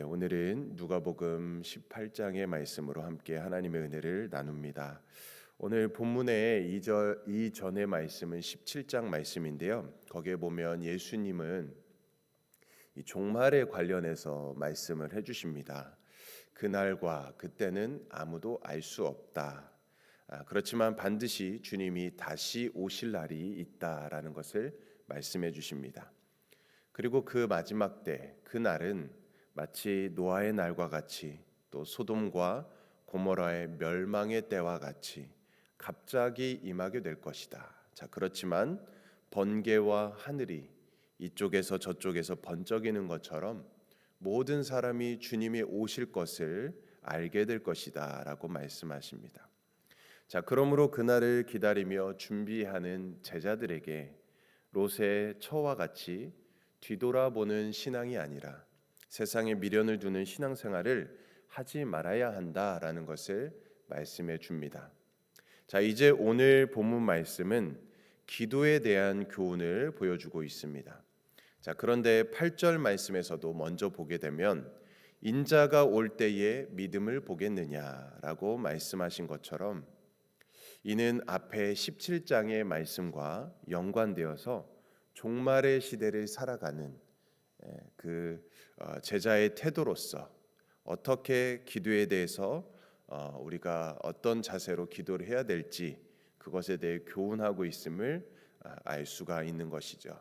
오늘은 누가복음 18장의 말씀으로 함께 하나님의 은혜를 나눕니다. 오늘 본문의 이전의 말씀은 17장 말씀인데요. 거기에 보면 예수님은 이 종말에 관련해서 말씀을 해주십니다. 그날과 그때는 아무도 알 수 없다. 그렇지만 반드시 주님이 다시 오실 날이 있다라는 것을 말씀해 주십니다. 그리고 그 마지막 때, 그날은 마치 노아의 날과 같이 또 소돔과 고모라의 멸망의 때와 같이 갑자기 임하게 될 것이다. 자, 그렇지만 번개와 하늘이 이쪽에서 저쪽에서 번쩍이는 것처럼 모든 사람이 주님이 오실 것을 알게 될 것이다라고 말씀하십니다. 자, 그러므로 그날을 기다리며 준비하는 제자들에게 롯의 처와 같이 뒤돌아보는 신앙이 아니라 세상에 미련을 두는 신앙생활을 하지 말아야 한다라는 것을 말씀해 줍니다. 자, 이제 오늘 본문 말씀은 기도에 대한 교훈을 보여주고 있습니다. 자, 그런데 8절 말씀에서도 먼저 보게 되면 인자가 올 때에 믿음을 보겠느냐라고 말씀하신 것처럼 이는 앞에 17장의 말씀과 연관되어서 종말의 시대를 살아가는 제자의 태도로서 어떻게 기도에 대해서 우리가 어떤 자세로 기도를 해야 될지 그것에 대해 교훈하고 있음을 알 수가 있는 것이죠.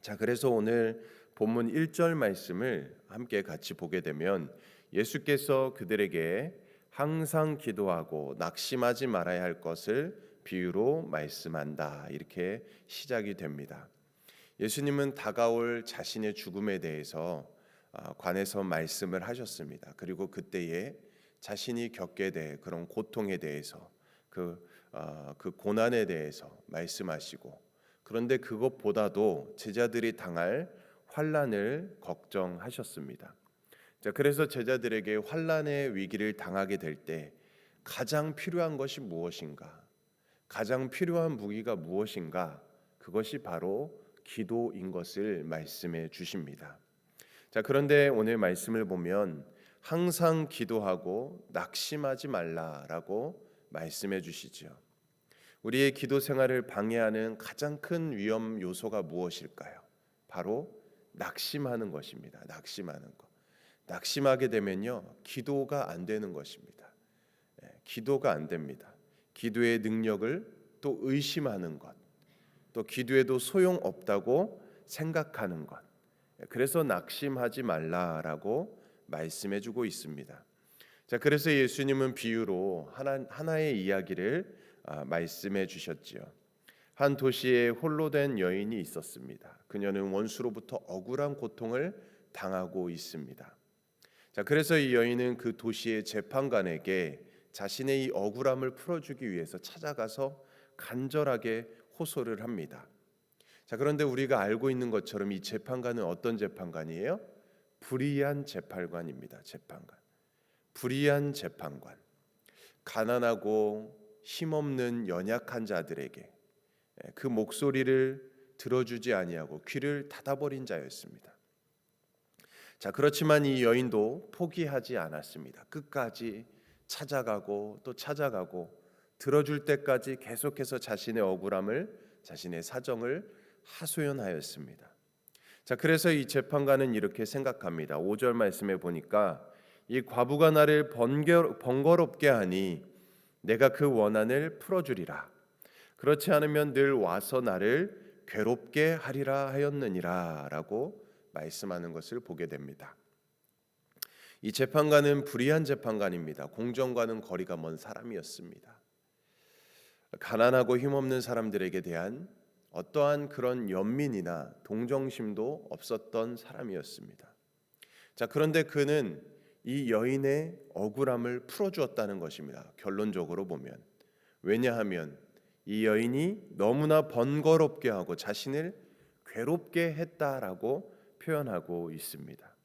자, 그래서 오늘 본문 1절 말씀을 함께 같이 보게 되면 예수께서 그들에게 항상 기도하고 낙심하지 말아야 할 것을 비유로 말씀한다. 이렇게 시작이 됩니다. 예수님은 다가올 자신의 죽음에 대해서 관해서 말씀을 하셨습니다. 그리고 그때에 자신이 겪게 될 그런 고통에 대해서 그 고난에 대해서 말씀하시고, 그런데 그것보다도 제자들이 당할 환난을 걱정하셨습니다. 자, 그래서 제자들에게 환난의 위기를 당하게 될 때 가장 필요한 것이 무엇인가? 가장 필요한 무기가 무엇인가? 그것이 바로 기도인 것을 말씀해 주십니다. 자, 그런데 오늘 말씀을 보면 항상 기도하고 낙심하지 말라라고 말씀해 주시죠. 우리의 기도 생활을 방해하는 가장 큰 위험 요소가 무엇일까요? 바로 낙심하는 것입니다. 낙심하는 것. 낙심하게 되면요, 기도가 안 되는 것입니다. 기도가 안 됩니다. 기도의 능력을 또 의심하는 것, 또 기도에도 소용없다고 생각하는 것. 그래서 낙심하지 말라라고 말씀해주고 있습니다. 자, 그래서 예수님은 비유로 하나의 이야기를 말씀해 주셨지요. 한 도시에 홀로 된 여인이 있었습니다. 그녀는 원수로부터 억울한 고통을 당하고 있습니다. 자, 그래서 이 여인은 그 도시의 재판관에게 자신의 이 억울함을 풀어주기 위해서 찾아가서 간절하게 호소를 합니다. 자, 그런데 우리가 알고 있는 것처럼 이 재판관은 어떤 재판관이에요? 불의한 재판관입니다. 재판관. 불의한 재판관. 가난하고 힘없는 연약한 자들에게 그 목소리를 들어주지 아니하고 귀를 닫아버린 자였습니다. 자, 그렇지만 이 여인도 포기하지 않았습니다. 끝까지 찾아가고 또 찾아가고 들어줄 때까지 계속해서 자신의 억울함을, 자신의 사정을 하소연하였습니다. 자, 그래서 이 재판관은 이렇게 생각합니다. 5절 말씀에 보니까 이 과부가 나를 번거롭게 하니 내가 그 원한을 풀어주리라. 그렇지 않으면 늘 와서 나를 괴롭게 하리라 하였느니라 라고 말씀하는 것을 보게 됩니다. 이 재판관은 불의한 재판관입니다. 공정과는 거리가 먼 사람이었습니다. 가난하고 힘없는 사람들에게 대한 어떠한 그런 연민이나 동정심도 없었던 사람이었습니다. 자, 그런데 그는 이 여인의 억울함을 풀어주었다는 것입니다. 결론적으로 보면. 왜냐하면 이 여인이 너무나 번거롭게 하고 자신을 괴롭게 했다라고 표현하고 있습니다.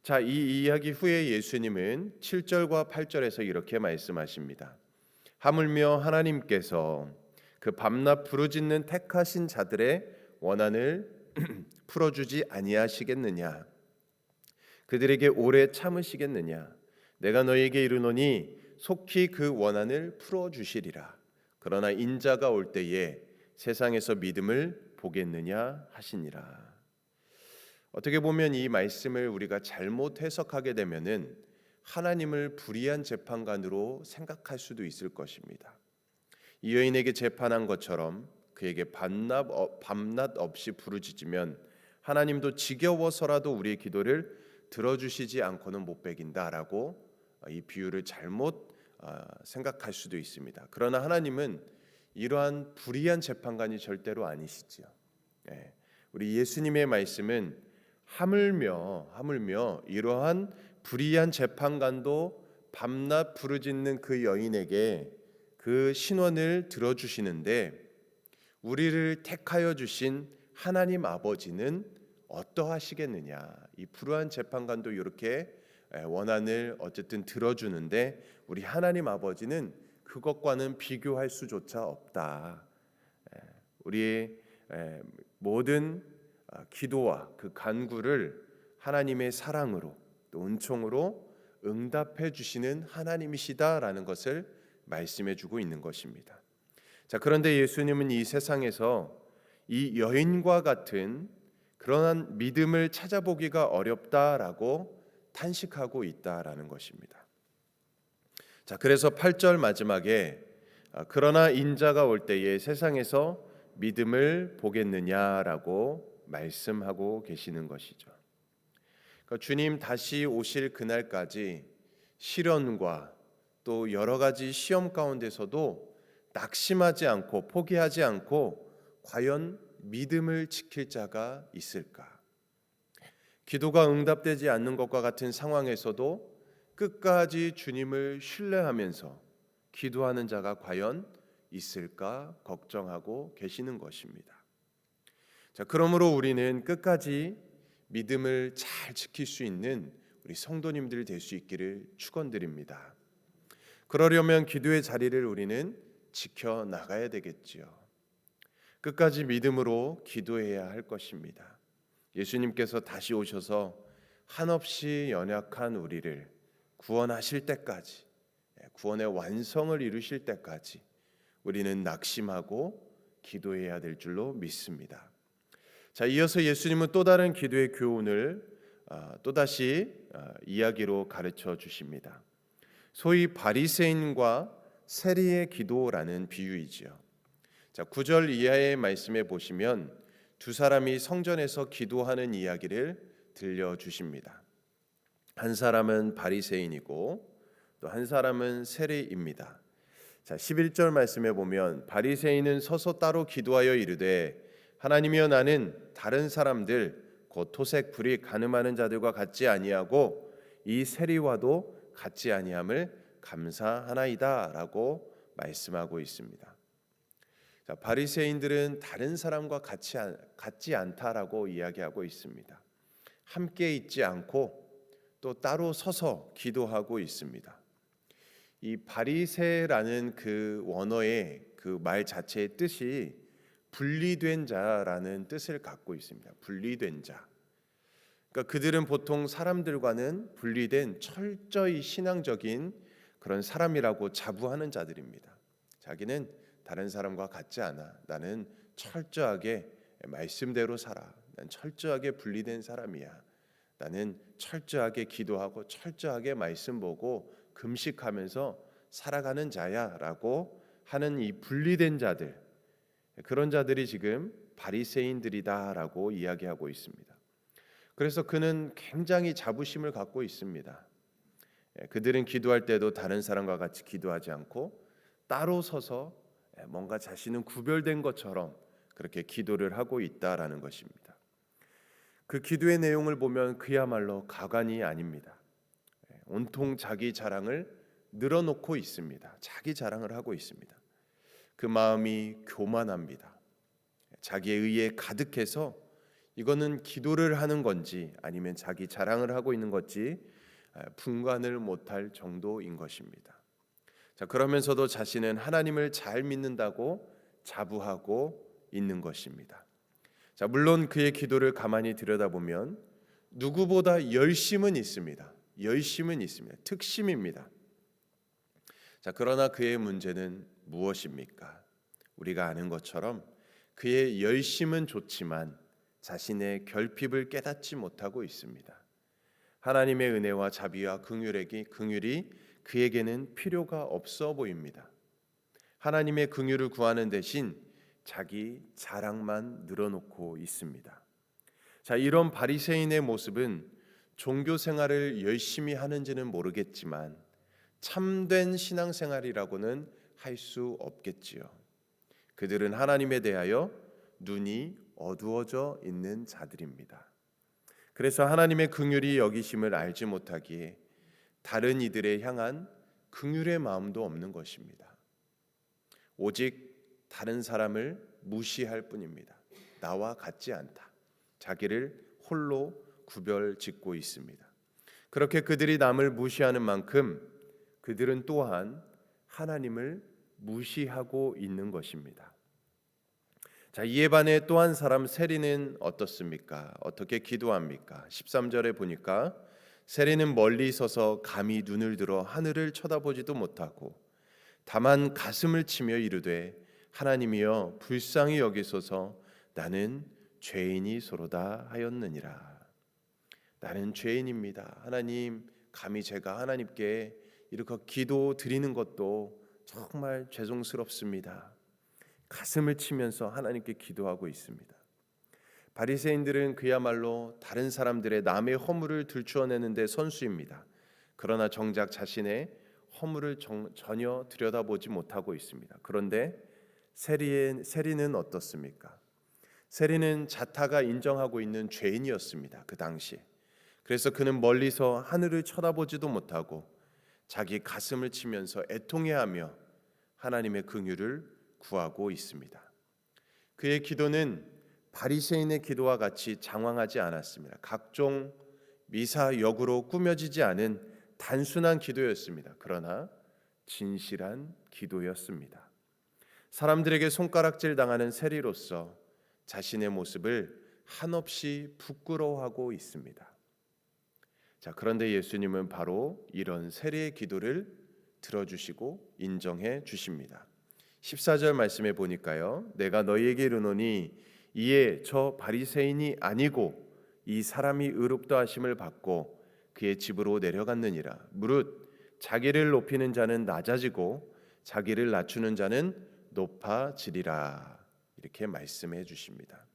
자, 이 이야기 후에 예수님은 7절과 8절에서 이렇게 말씀하십니다. 하물며 하나님께서 그 밤낮 부르짖는 택하신 자들의 원한을 풀어주지 아니하시겠느냐? 그들에게 오래 참으시겠느냐? 내가 너희에게 이르노니 속히 그 원한을 풀어 주시리라. 그러나 인자가 올 때에 세상에서 믿음을 보겠느냐 하시니라. 어떻게 보면 이 말씀을 우리가 잘못 해석하게 되면은 하나님을 불의한 재판관으로 생각할 수도 있을 것입니다. 이 여인에게 재판한 것처럼 그에게 밤낮 없이 부르짖으면 하나님도 지겨워서라도 우리의 기도를 들어주시지 않고는 못 베긴다라고 이 비유를 잘못 생각할 수도 있습니다. 그러나 하나님은 이러한 불의한 재판관이 절대로 아니시지요. 우리 예수님의 말씀은 하물며 이러한 불의한 재판관도 밤낮 부르짖는 그 여인에게 그 신원을 들어주시는데 우리를 택하여 주신 하나님 아버지는 어떠하시겠느냐. 이 불의한 재판관도 이렇게 원한을 어쨌든 들어주는데 우리 하나님 아버지는 그것과는 비교할 수조차 없다. 우리의 모든 기도와 그 간구를 하나님의 사랑으로 또 은총으로 응답해 주시는 하나님이시다라는 것을 말씀해 주고 있는 것입니다. 자, 그런데 예수님은 이 세상에서 이 여인과 같은 그러한 믿음을 찾아보기가 어렵다라고 탄식하고 있다라는 것입니다. 자, 그래서 8절 마지막에 그러나 인자가 올 때에 세상에서 믿음을 보겠느냐라고 말씀하고 계시는 것이죠. 그러니까 주님 다시 오실 그날까지 시련과 또 여러 가지 시험 가운데서도 낙심하지 않고 포기하지 않고 과연 믿음을 지킬 자가 있을까? 기도가 응답되지 않는 것과 같은 상황에서도 끝까지 주님을 신뢰하면서 기도하는 자가 과연 있을까 걱정하고 계시는 것입니다. 자, 그러므로 우리는 끝까지 믿음을 잘 지킬 수 있는 우리 성도님들 될 수 있기를 축원드립니다. 그러려면 기도의 자리를 우리는 지켜 나가야 되겠지요. 끝까지 믿음으로 기도해야 할 것입니다. 예수님께서 다시 오셔서 한없이 연약한 우리를 구원하실 때까지, 구원의 완성을 이루실 때까지 우리는 낙심하고 기도해야 될 줄로 믿습니다. 자, 이어서 예수님은 또 다른 기도의 교훈을 또다시 이야기로 가르쳐 주십니다. 소위 바리새인과 세리의 기도라는 비유이지요. 자, 9절 이하의 말씀에 보시면 두 사람이 성전에서 기도하는 이야기를 들려주십니다. 한 사람은 바리새인이고 또 한 사람은 세리입니다. 자, 11절 말씀에 보면 바리새인은 서서 따로 기도하여 이르되 하나님이여 나는 다른 사람들 곧 토색 불이 가늠하는 자들과 같지 아니하고 이 세리와도 같지 아니함을 감사하나이다라고 말씀하고 있습니다. 자, 바리새인들은 다른 사람과 같지 않다라고 이야기하고 있습니다. 함께 있지 않고 또 따로 서서 기도하고 있습니다. 이 바리새라는 그 원어의 그 말 자체의 뜻이 분리된 자라는 뜻을 갖고 있습니다. 분리된 자. 그러니까 그들은 보통 사람들과는 분리된 철저히 신앙적인 그런 사람이라고 자부하는 자들입니다. 자기는 다른 사람과 같지 않아. 나는 철저하게 말씀대로 살아. 난 철저하게 분리된 사람이야. 나는 철저하게 기도하고 철저하게 말씀 보고 금식하면서 살아가는 자야라고 하는 이 분리된 자들, 그런 자들이 지금 바리새인들이다라고 이야기하고 있습니다. 그래서 그는 굉장히 자부심을 갖고 있습니다. 그들은 기도할 때도 다른 사람과 같이 기도하지 않고 따로 서서 뭔가 자신은 구별된 것처럼 그렇게 기도를 하고 있다라는 것입니다. 그 기도의 내용을 보면 그야말로 가관이 아닙니다. 온통 자기 자랑을 늘어놓고 있습니다. 자기 자랑을 하고 있습니다. 그 마음이 교만합니다. 자기의 의에 가득해서 이거는 기도를 하는 건지 아니면 자기 자랑을 하고 있는 건지 분간을 못할 정도인 것입니다. 자, 그러면서도 자신은 하나님을 잘 믿는다고 자부하고 있는 것입니다. 자, 물론 그의 기도를 가만히 들여다보면 누구보다 열심은 있습니다. 열심은 있습니다. 특심입니다. 자, 그러나 그의 문제는 무엇입니까? 우리가 아는 것처럼 그의 열심은 좋지만 자신의 결핍을 깨닫지 못하고 있습니다. 하나님의 은혜와 자비와 긍휼이 그에게는 필요가 없어 보입니다. 하나님의 긍휼을 구하는 대신 자기 자랑만 늘어놓고 있습니다. 자, 이런 바리새인의 모습은 종교 생활을 열심히 하는지는 모르겠지만 참된 신앙생활이라고는 할 수 없겠지요. 그들은 하나님에 대하여 눈이 어두워져 있는 자들입니다. 그래서 하나님의 긍휼이 여기심을 알지 못하기에 다른 이들에 향한 긍휼의 마음도 없는 것입니다. 오직 다른 사람을 무시할 뿐입니다. 나와 같지 않다. 자기를 홀로 구별짓고 있습니다. 그렇게 그들이 남을 무시하는 만큼 그들은 또한 하나님을 무시하고 있는 것입니다. 자, 이에 반해 또 한 사람 세리는 어떻습니까? 어떻게 기도합니까? 13절에 보니까 세리는 멀리 서서 감히 눈을 들어 하늘을 쳐다보지도 못하고 다만 가슴을 치며 이르되 하나님이여 불쌍히 여기소서 나는 죄인이소로다 하였느니라. 나는 죄인입니다. 하나님, 감히 제가 하나님께 이렇게 기도 드리는 것도 정말 죄송스럽습니다. 가슴을 치면서 하나님께 기도하고 있습니다. 바리새인들은 그야말로 다른 사람들의 남의 허물을 들추어내는 데 선수입니다. 그러나 정작 자신의 허물을 전혀 들여다보지 못하고 있습니다. 그런데 세리는 어떻습니까? 세리는 자타가 인정하고 있는 죄인이었습니다. 그 당시. 그래서 그는 멀리서 하늘을 쳐다보지도 못하고 자기 가슴을 치면서 애통해하며 하나님의 긍휼을 구하고 있습니다. 그의 기도는 바리새인의 기도와 같이 장황하지 않았습니다. 각종 미사역으로 꾸며지지 않은 단순한 기도였습니다. 그러나 진실한 기도였습니다. 사람들에게 손가락질 당하는 세리로서 자신의 모습을 한없이 부끄러워하고 있습니다. 자, 그런데 예수님은 바로 이런 세리의 기도를 들어주시고 인정해 주십니다. 14절 말씀에 보니까요, 내가 너희에게 이르노니 이에 저 바리새인이 아니고 이 사람이 의롭다 하심을 받고 그의 집으로 내려갔느니라. 무릇 자기를 높이는 자는 낮아지고 자기를 낮추는 자는 높아지리라. 이렇게 말씀해 주십니다.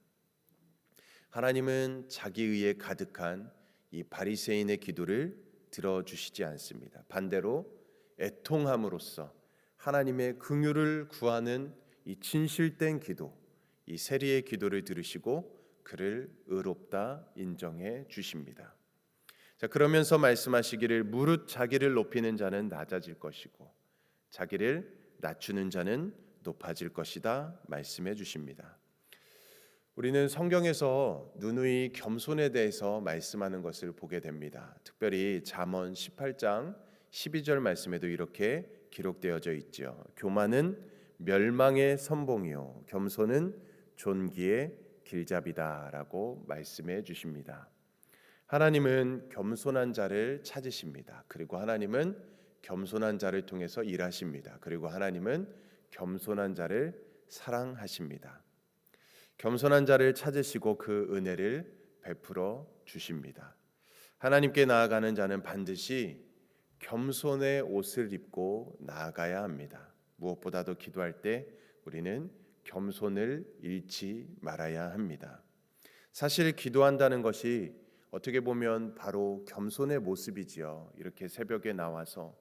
하나님은 자기 의에 가득한 이 바리새인의 기도를 들어주시지 않습니다. 반대로 애통함으로써 하나님의 긍휼을 구하는 이 진실된 기도, 이 세리의 기도를 들으시고 그를 의롭다 인정해 주십니다. 자, 그러면서 말씀하시기를 무릇 자기를 높이는 자는 낮아질 것이고 자기를 낮추는 자는 높아질 것이다 말씀해 주십니다. 우리는 성경에서 누누이 겸손에 대해서 말씀하는 것을 보게 됩니다. 특별히 잠언 18장 12절 말씀에도 이렇게 기록되어져 있죠. 교만은 멸망의 선봉이요 겸손은 존귀의 길잡이다라고 말씀해 주십니다. 하나님은 겸손한 자를 찾으십니다. 그리고 하나님은 겸손한 자를 통해서 일하십니다. 그리고 하나님은 겸손한 자를 사랑하십니다. 겸손한 자를 찾으시고 그 은혜를 베풀어 주십니다. 하나님께 나아가는 자는 반드시 겸손의 옷을 입고 나아가야 합니다. 무엇보다도 기도할 때 우리는 겸손을 잃지 말아야 합니다. 사실 기도한다는 것이 어떻게 보면 바로 겸손의 모습이지요. 이렇게 새벽에 나와서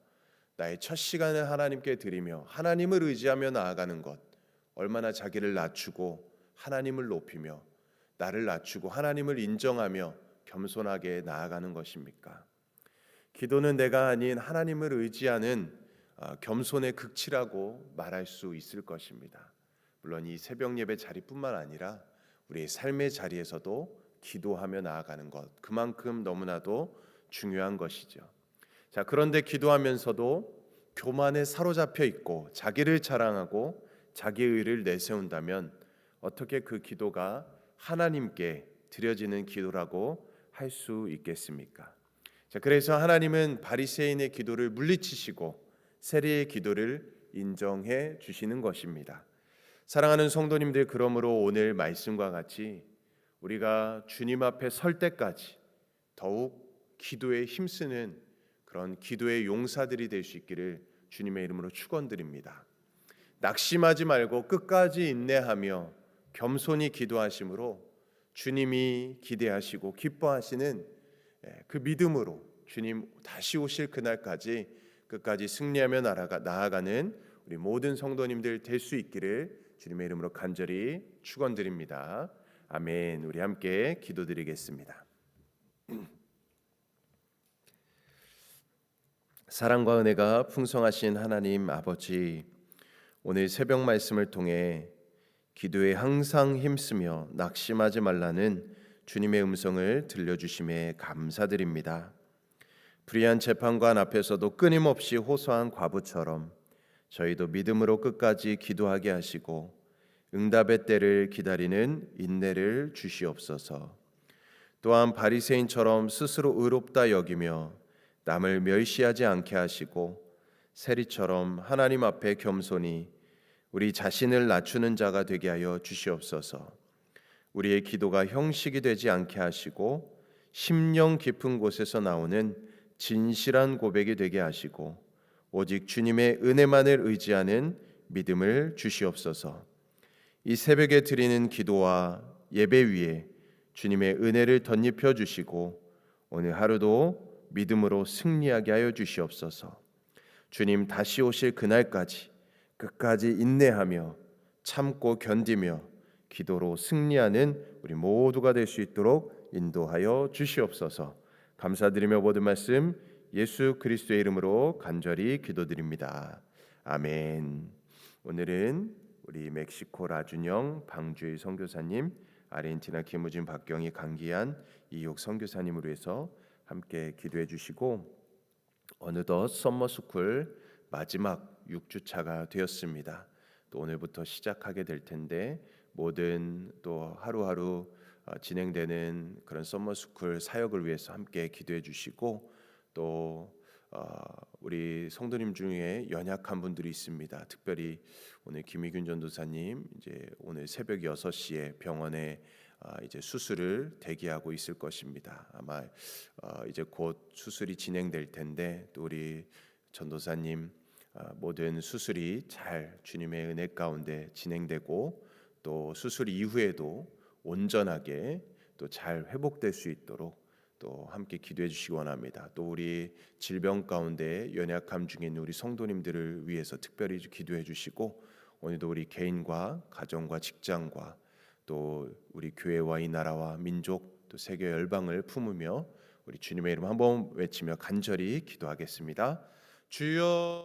나의 첫 시간을 하나님께 드리며 하나님을 의지하며 나아가는 것, 얼마나 자기를 낮추고 하나님을 높이며 나를 낮추고 하나님을 인정하며 겸손하게 나아가는 것입니까? 기도는 내가 아닌 하나님을 의지하는 겸손의 극치라고 말할 수 있을 것입니다. 물론 이 새벽 예배 자리뿐만 아니라 우리의 삶의 자리에서도 기도하며 나아가는 것, 그만큼 너무나도 중요한 것이죠. 자, 그런데 기도하면서도 교만에 사로잡혀 있고 자기를 자랑하고 자기의 의를 내세운다면 어떻게 그 기도가 하나님께 드려지는 기도라고 할 할 수 있겠습니까? 자, 그래서 하나님은 바리새인의 기도를 물리치시고 세리의 기도를 인정해 주시는 것입니다. 사랑하는 성도님들, 그러므로 오늘 말씀과 같이 우리가 주님 앞에 설 때까지 더욱 기도에 힘쓰는 그런 기도의 용사들이 될 수 있기를 주님의 이름으로 축원드립니다. 낙심하지 말고 끝까지 인내하며 겸손히 기도하심으로 주님이 기대하시고 기뻐하시는 그 믿음으로 주님 다시 오실 그날까지 끝까지 승리하며 나아가는 우리 모든 성도님들 될 수 있기를 주님의 이름으로 간절히 축원드립니다. 아멘. 우리 함께 기도드리겠습니다. 사랑과 은혜가 풍성하신 하나님 아버지, 오늘 새벽 말씀을 통해 기도에 항상 힘쓰며 낙심하지 말라는 주님의 음성을 들려주심에 감사드립니다. 불의한 재판관 앞에서도 끊임없이 호소한 과부처럼 저희도 믿음으로 끝까지 기도하게 하시고 응답의 때를 기다리는 인내를 주시옵소서. 또한 바리새인처럼 스스로 의롭다 여기며 남을 멸시하지 않게 하시고 세리처럼 하나님 앞에 겸손히 우리 자신을 낮추는 자가 되게 하여 주시옵소서. 우리의 기도가 형식이 되지 않게 하시고 심령 깊은 곳에서 나오는 진실한 고백이 되게 하시고 오직 주님의 은혜만을 의지하는 믿음을 주시옵소서. 이 새벽에 드리는 기도와 예배 위에 주님의 은혜를 덧입혀 주시고 오늘 하루도 믿음으로 승리하게 하여 주시옵소서. 주님 다시 오실 그날까지 끝까지 인내하며 참고 견디며 기도로 승리하는 우리 모두가 될 수 있도록 인도하여 주시옵소서. 감사드리며 모든 말씀 예수 그리스도의 이름으로 간절히 기도드립니다. 아멘. 오늘은 우리 멕시코 라준영 방주의 선교사님, 아르헨티나 김우진 박경희 강기한 이옥 선교사님으로 해서 함께 기도해 주시고 어느덧 썸머스쿨 마지막 6주차가 되었습니다. 또 오늘부터 시작하게 될 텐데 모든 또 하루하루 진행되는 그런 썸머스쿨 사역을 위해서 함께 기도해 주시고 또 우리 성도님 중에 연약한 분들이 있습니다. 특별히 오늘 김희균 전도사님 이제 오늘 새벽 6시에 병원에 이제 수술을 대기하고 있을 것입니다. 아마 이제 곧 수술이 진행될 텐데 또 우리 전도사님 모든 수술이 잘 주님의 은혜 가운데 진행되고 또 수술 이후에도 온전하게 또 잘 회복될 수 있도록 또 함께 기도해 주시기 원합니다. 또 우리 질병 가운데 연약함 중에 있는 우리 성도님들을 위해서 특별히 기도해 주시고 오늘도 우리 개인과 가정과 직장과 또 우리 교회와 이 나라와 민족 또 세계 열방을 품으며 우리 주님의 이름 한번 외치며 간절히 기도하겠습니다. 주여